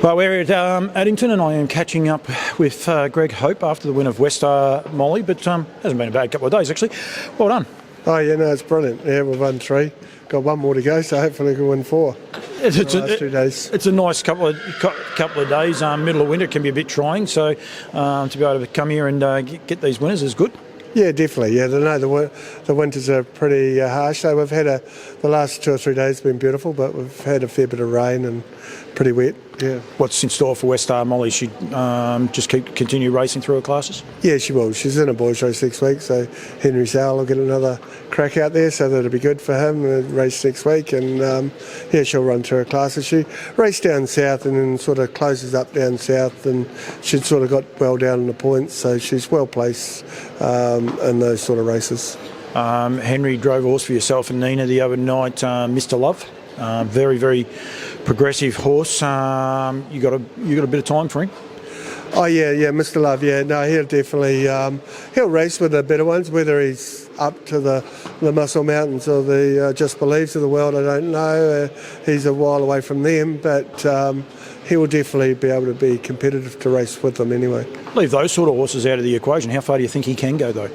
Well, we're at Addington, and I am catching up with Greg Hope after the win of Westar Molly, but hasn't been a bad couple of days, actually. Well done. Oh, yeah, no, it's brilliant. Yeah, we've won 3. Got 1 more to go, so hopefully we can win 4. It's last 2 days. It's a nice couple of days. Middle of winter can be a bit trying, so to be able to come here and get these winners is good. Yeah, definitely. Yeah, the winters are pretty harsh. So we've had the last 2 or 3 days have been beautiful, but we've had a fair bit of rain and pretty wet. Yeah. What's in store for Westar Molly? She just continue racing through her classes? Yeah, she will. She's in a boys race next week, so Henry Sowell will get another crack out there, so that'll be good for him. Race next week, and yeah, she'll run through her classes. She raced down south and then sort of closes up down south, and she'd sort of got well down in the points, so she's well placed in those sort of races. Henry drove a horse for yourself and Nina the other night, Mr. Love. Very, very progressive horse. You got a bit of time for him? Oh yeah, Mr. Love. Yeah, no, he'll definitely he'll race with the better ones. Whether he's up to the Muscle Mountains or the Just Believes of the world, I don't know. He's a while away from them, but he will definitely be able to be competitive to race with them anyway. Leave those sort of horses out of the equation. How far do you think he can go, though?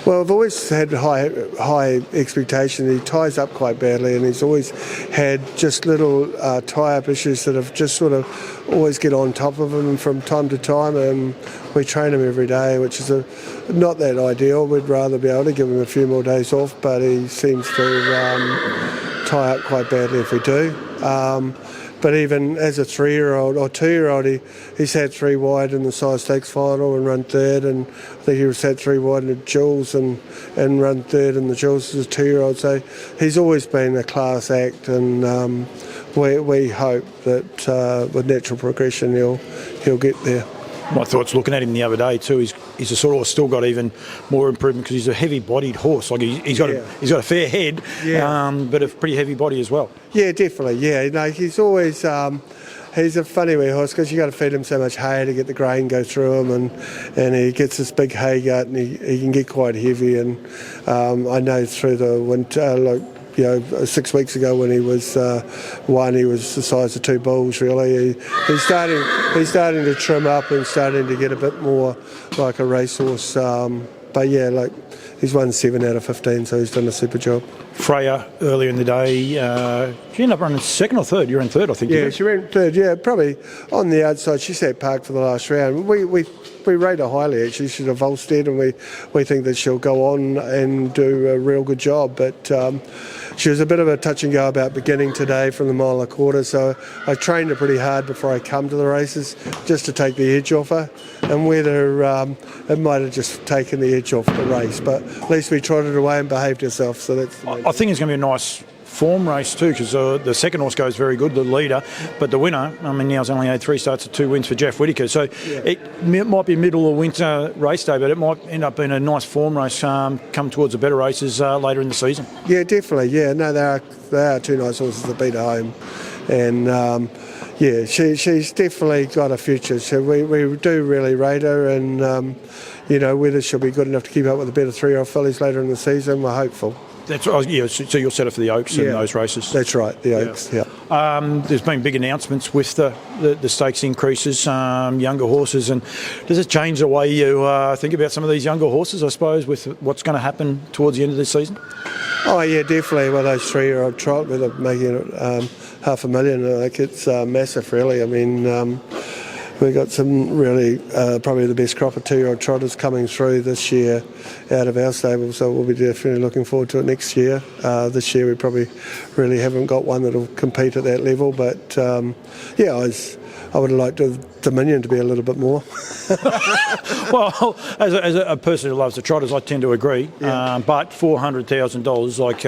Well, I've always had high expectations. He ties up quite badly, and he's always had just little tie-up issues that have just sort of always get on top of him from time to time, and we train him every day, which is not that ideal. We'd rather be able to give him a few more days off, but he seems to tie up quite badly if we do. But even as a 3-year-old or 2-year-old, he's had 3 wide in the Size Stakes final and run 3rd, and I think he was had 3 wide in the Jules and run 3rd in the Jules as a 2-year-old. So he's always been a class act, and we hope that with natural progression he'll get there. My thoughts looking at him the other day too. He's a sort of still got even more improvement because he's a heavy-bodied horse. Like he's got a fair head, but a pretty heavy body as well. Yeah, definitely. Yeah, no, he's always he's a funny wee horse because you got to feed him so much hay to get the grain go through him, and he gets this big hay gut, and he can get quite heavy. And I know through the winter, 6 weeks ago when he was one, he was the size of 2 bulls. Really, he's starting to trim up and starting to get a bit more like a racehorse. But yeah, he's won 7 out of 15, so he's done a super job. Freya earlier in the day, she ended up running 2nd or 3rd. You're in 3rd, I think. Yeah, she ran 3rd. Yeah, probably on the outside. She sat parked for the last round. We rate her highly. Actually, she's a Volstead, and we think that she'll go on and do a real good job. But she was a bit of a touch and go about beginning today from the 1.25 miles, so I trained her pretty hard before I come to the races just to take the edge off her, and whether it might have just taken the edge off the race, but at least we trotted away and behaved herself. So that's. I think it's going to be a nice form race too, because the second horse goes very good, the leader, but the winner, now's only had 3 starts and 2 wins for Jeff Whittaker, so it might be middle of winter race day, but it might end up being a nice form race come towards the better races later in the season. Yeah, definitely. Yeah, no, they are 2 nice horses that beat her home, and she's definitely got a future. So we do really rate her, and whether she'll be good enough to keep up with the better 3-year-old fillies later in the season, we're hopeful. That's right. Yeah, so you'll set it for the Oaks in those races. That's right, the Oaks. Yeah. There's been big announcements with the stakes increases, younger horses, and does it change the way you think about some of these younger horses? I suppose with what's going to happen towards the end of this season. Oh yeah, definitely. Well, those 3-year-old trot, where they're making it $500,000, it's massive, really. I mean. We've got some really, probably the best crop of 2-year-old trotters coming through this year out of our stable, so we'll be definitely looking forward to it next year. This year we probably really haven't got one that'll compete at that level, but I would have liked Dominion to be a little bit more. Well, as a person who loves the trotters, I tend to agree. But $400,000, like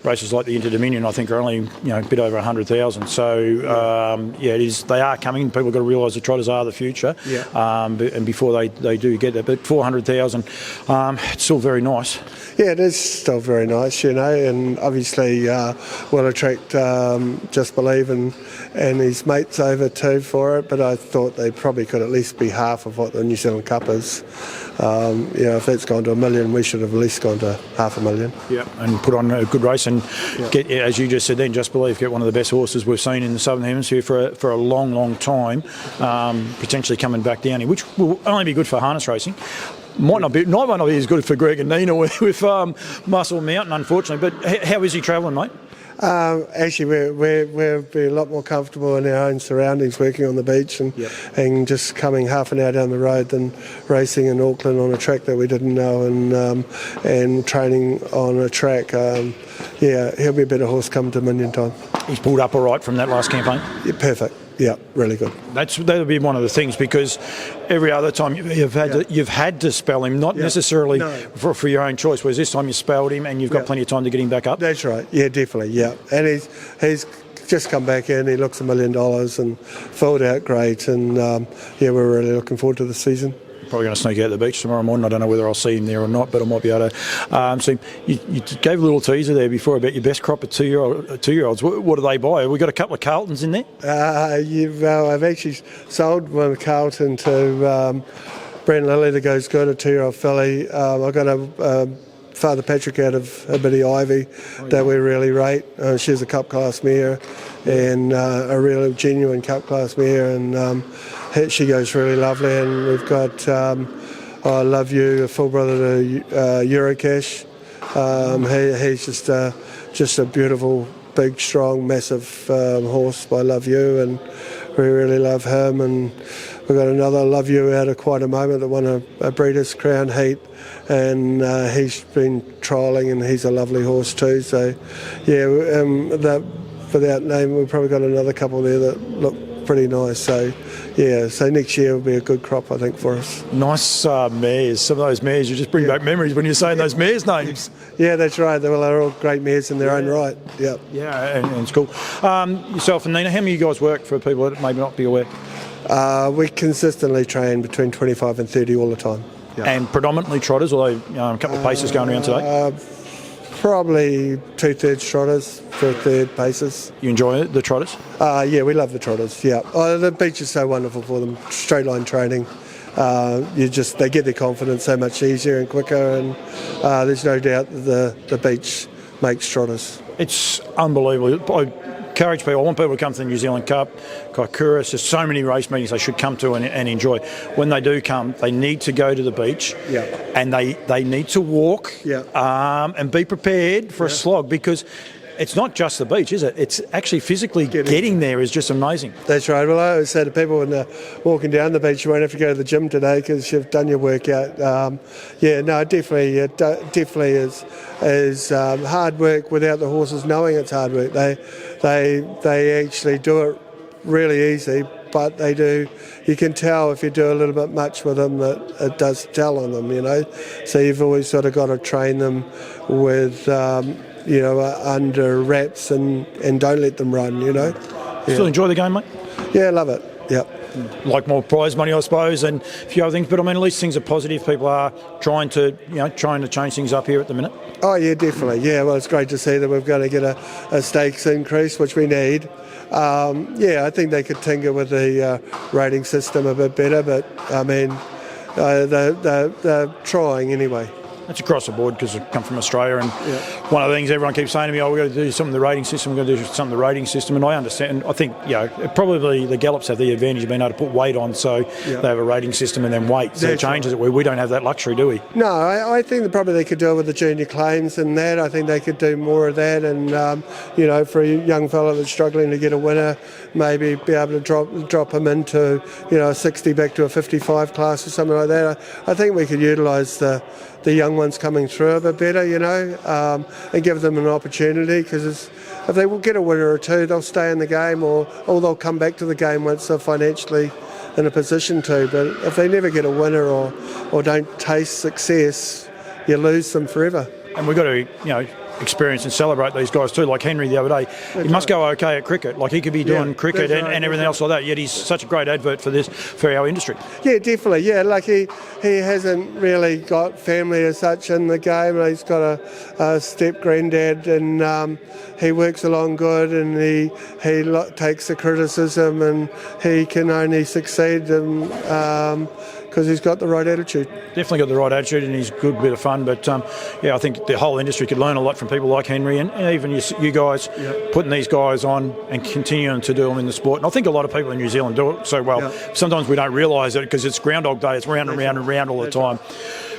races like the Inter Dominion, I think are only a bit over 100,000. So it is. They are coming. People have got to realise the trotters are the future. And before they do get that, but 400,000, it's still very nice. Yeah, it is still very nice, and obviously we'll attract Just Believe and his mates over too for it, but I thought they probably could at least be half of what the New Zealand Cup is. If that's gone to $1 million, we should have at least gone to $500,000. Yeah, and put on a good race and get, as you just said then, Just Believe, get one of the best horses we've seen in the Southern Hemisphere for a long, long time, potentially coming back down here, which will only be good for harness racing. Might not be as good for Greg and Nina with Muscle Mountain, unfortunately. But how is he travelling, mate? Actually, we'll be a lot more comfortable in our own surroundings, working on the beach and just coming half an hour down the road than racing in Auckland on a track that we didn't know and training on a track. He'll be a better horse come to Dominion time. He's pulled up all right from that last campaign? Yeah, perfect. Yeah, really good. That'll be one of the things, because every other time you've had to spell him, not necessarily for your own choice. Whereas this time you spelled him, and you've got plenty of time to get him back up. That's right. Yeah, definitely. Yeah, and he's just come back in. He looks $1 million and filled out great. And we're really looking forward to the season. Probably going to sneak out the beach tomorrow morning. I don't know whether I'll see him there or not, but I might be able to see him. You gave a little teaser there before about your best crop of two-year-olds. What do they buy? Have we got a couple of Carltons in there? I've actually sold one Carlton to Brent Lilly that goes good, a 2-year-old filly. I've got a Father Patrick out of Bitty Ivy that we really rate. She's a cup class mare and a real genuine cup class mare, and she goes really lovely. And we've got I Love You, a full brother to Eurocash. He's just a beautiful, big, strong, massive horse by Love You, and we really love him. And we've got another Love You out of Quite a Moment that won a Breeders' Crown heat, and he's been trialling, and he's a lovely horse too. So, without name, we've probably got another couple there that look pretty nice. So next year will be a good crop, I think, for us. Nice mares. Some of those mares, you just bring back memories when you're saying those mares' names. Yeah, that's right. They're all great mares in their own right. Yeah. Yeah, and it's cool. Yourself and Nina, how many of you guys work for people that may not be aware? We consistently train between 25 and 30 all the time. Yeah. And predominantly trotters, although a couple of paces going around today? Probably 2/3 trotters, 1/3 paces. You enjoy it, the trotters? Yeah, we love the trotters, yeah. The beach is so wonderful for them. Straight line training. They get their confidence so much easier and quicker, and there's no doubt that the beach makes trotters. It's unbelievable. I encourage people, I want people to come to the New Zealand Cup, Kaikoura. There's so many race meetings they should come to and enjoy. When they do come, they need to go to the beach, and they need to walk and be prepared for a slog, because it's not just the beach, is it? It's actually physically getting there is just amazing. That's right. Well, I always say to people when they're walking down the beach, you won't have to go to the gym today because you've done your workout. It definitely is hard work without the horses knowing it's hard work. They actually do it really easy, but they do. You can tell if you do a little bit much with them that it does tell on them, So you've always sort of got to train them with under wraps and don't let them run, Still enjoy the game, mate? Yeah, love it, yeah. Like more prize money, I suppose, and a few other things, but I mean, at least things are positive. People are trying to change things up here at the minute. Oh, yeah, definitely, yeah. Well, it's great to see that we're going to get a stakes increase, which we need. I think they could tinker with the rating system a bit better, but, I mean, they're trying anyway. It's across the board because I come from Australia, and one of the things everyone keeps saying to me, we've got to do something with the rating system, and I understand. I think, probably the Gallops have the advantage of being able to put weight on, so they have a rating system and then weight, so it changes it. We don't have that luxury, do we? No, I think that probably they could do it with the junior claims and that. I think they could do more of that, and, for a young fella that's struggling to get a winner, maybe be able to drop him into, a 60 back to a 55 class or something like that. I think we could utilise the young ones coming through a bit better, and give them an opportunity, because if they will get a winner or two, they'll stay in the game, or they'll come back to the game once they're financially in a position to. But if they never get a winner or don't taste success, you lose them forever. And we've got to, experience and celebrate these guys too. Like Henry the other day, he must go okay at cricket. Like he could be doing cricket and everything else like that. Yet he's such a great advert for our industry. Yeah, definitely. Yeah, like he hasn't really got family as such in the game. He's got a step granddad, and he works along good, and he takes the criticism, and he can only succeed because he's got the right attitude. Definitely got the right attitude, and he's a good bit of fun. But I think the whole industry could learn a lot from people like Henry, and even you guys putting these guys on and continuing to do them in the sport. And I think a lot of people in New Zealand do it so well. Yeah. Sometimes we don't realise it because it's Groundhog Day. It's round and round and round all the time.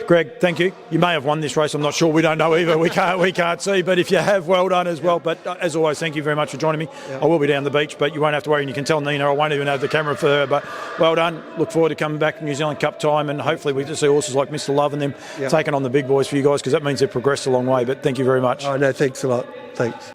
Greg, thank you. You may have won this race. I'm not sure. We don't know either. We can't see. But if you have, well done as well. But as always, thank you very much for joining me. Yeah. I will be down the beach, but you won't have to worry. And you can tell Nina I won't even have the camera for her. But well done. Look forward to coming back New Zealand Cup time, and hopefully we just see horses like Mr. Love and them taking on the big boys for you guys, because that means they've progressed a long way. But thank you very much. Oh no, thanks a lot. Thanks.